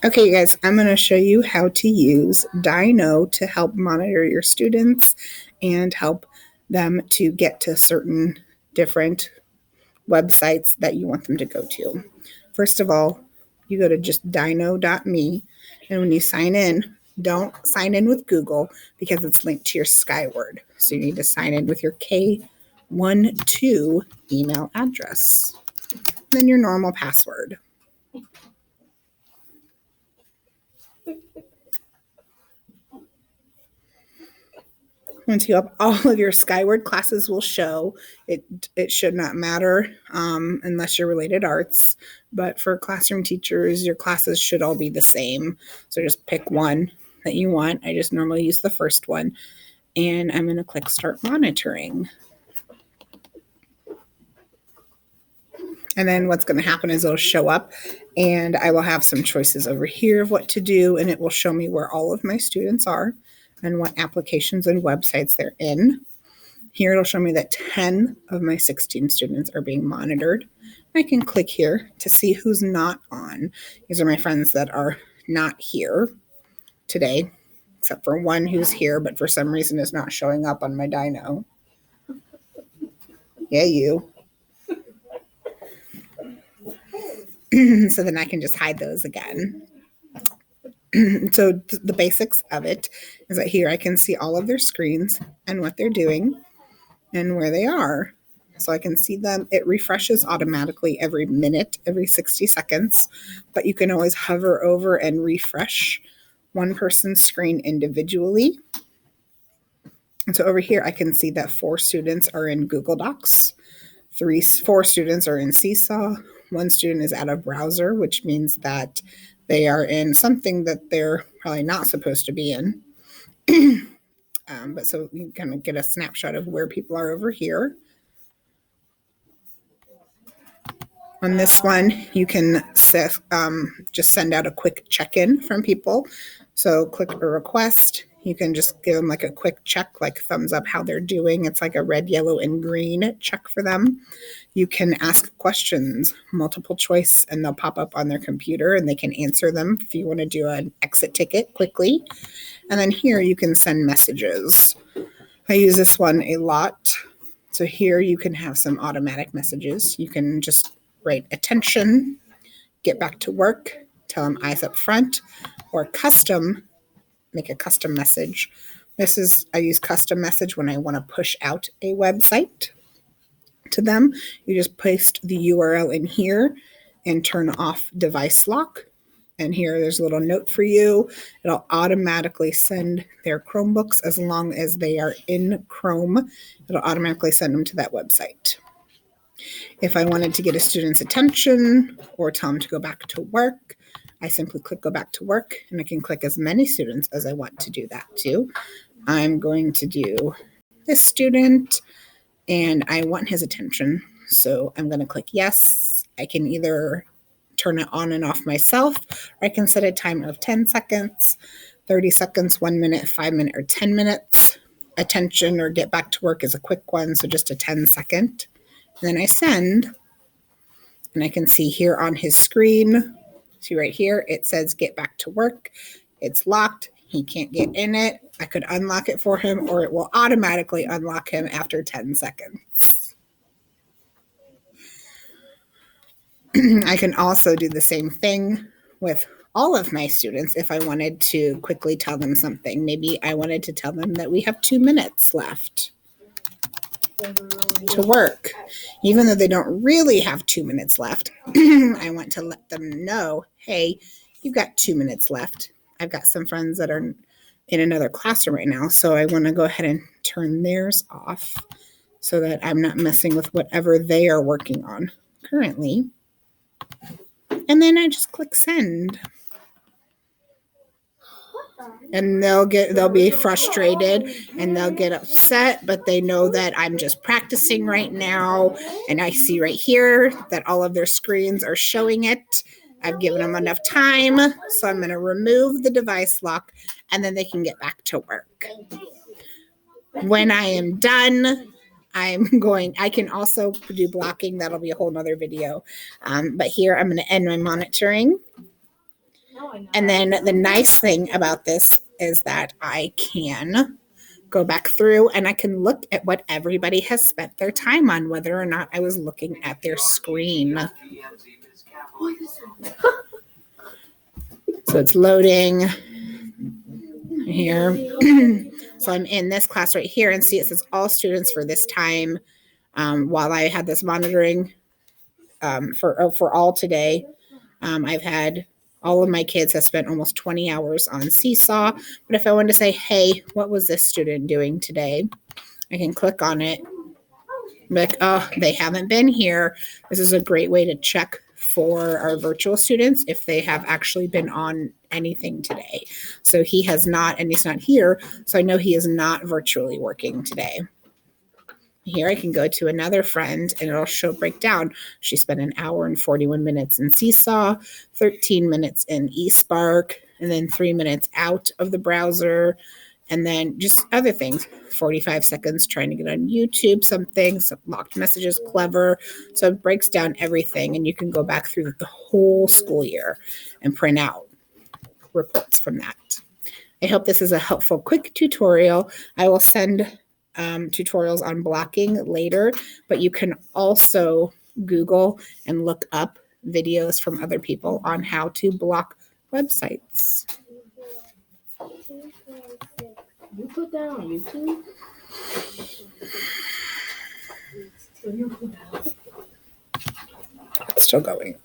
Okay, you guys, I'm going to show you how to use Dyknow to help monitor your students and help them to get to certain different websites that you want them to go to. First of all, you go to just dyknow.me, and when you sign in, don't sign in with Google because it's linked to your Skyward. So you need to sign in with your K12 email address, then your normal password. Once you have all of your Skyward classes will show. It should not matter unless you're related arts. But for classroom teachers, your classes should all be the same. So just pick one that you want. I just normally use the first one. And I'm going to click Start Monitoring. And then what's going to happen is it'll show up and I will have some choices over here of what to do. And it will show me where all of my students are and what applications and websites they're in. Here it'll show me that 10 of my 16 students are being monitored. I can click here to see who's not on. These are my friends that are not here today, except for one who's here, but for some reason is not showing up on my Dyknow. Yeah, you. So then I can just hide those again. So the basics of it is that here I can see all of their screens and what they're doing and where they are. So I can see them. It refreshes automatically every minute, every 60 seconds, but you can always hover over and refresh one person's screen individually. And so over here, I can see that 4 students are in Google Docs, 4 students are in Seesaw, 1 student is out of browser, which means that they are in something that they're probably not supposed to be in. But so you kind of get a snapshot of where people are over here. On this one, you can just send out a quick check-in from people. So click a request. You can just give them like a quick check, like thumbs up how they're doing. It's like a red, yellow, and green check for them. You can ask questions, multiple choice, and they'll pop up on their computer and they can answer them if you want to do an exit ticket quickly. And then here you can send messages. I use this one a lot. So here you can have some automatic messages. You can just write attention, get back to work, tell them eyes up front, or custom, make a custom message. I use custom message when I want to push out a website to them. You just paste the URL in here and turn off device lock. And here there's a little note for you. It'll automatically send their Chromebooks as long as they are in Chrome. It'll automatically send them to that website. If I wanted to get a student's attention or tell them to go back to work, I simply click go back to work and I can click as many students as I want to do that to. I'm going to do this student and I want his attention. So I'm going to click yes. I can either turn it on and off myself, or I can set a timer of 10 seconds, 30 seconds, 1 minute, 5 minutes, or 10 minutes. Attention or get back to work is a quick one, so just a 10-second. Then I send, and I can see here on his screen, see right here, it says get back to work. It's locked. He can't get in it. I could unlock it for him, or it will automatically unlock him after 10 seconds. I can also do the same thing with all of my students if I wanted to quickly tell them something. Maybe I wanted to tell them that we have 2 minutes left to work. Even though they don't really have 2 minutes left, I want to let them know, hey, you've got 2 minutes left. I've got some friends that are in another classroom right now, so I want to go ahead and turn theirs off so that I'm not messing with whatever they are working on currently. And then I just click send. And they'll be frustrated and they'll get upset, but they know that I'm just practicing right now. And I see right here that all of their screens are showing it. I've given them enough time, so I'm going to remove the device lock and then they can get back to work. When I am done, I can also do blocking. That'll be a whole nother video. But here I'm going to end my monitoring. And then the nice thing about this is that I can go back through and I can look at what everybody has spent their time on, whether or not I was looking at their screen. So it's loading here. So I'm in this class right here and see it says all students for this time. While I had this monitoring for all today, I've had all of my kids have spent almost 20 hours on Seesaw. But if I wanted to say, hey, what was this student doing today? I can click on it. Like, oh, they haven't been here. This is a great way to check for our virtual students if they have actually been on anything today. So he has not, and he's not here. So I know he is not virtually working today. Here I can go to another friend and it'll show breakdown. She spent an hour and 41 minutes in Seesaw, 13 minutes in eSpark, and then 3 minutes out of the browser. And then just other things, 45 seconds trying to get on YouTube, some locked messages, clever. So it breaks down everything and you can go back through the whole school year and print out reports from that. I hope this is a helpful, quick tutorial. I will send tutorials on blocking later, but you can also Google and look up videos from other people on how to block websites. You put that on YouTube? It's still going.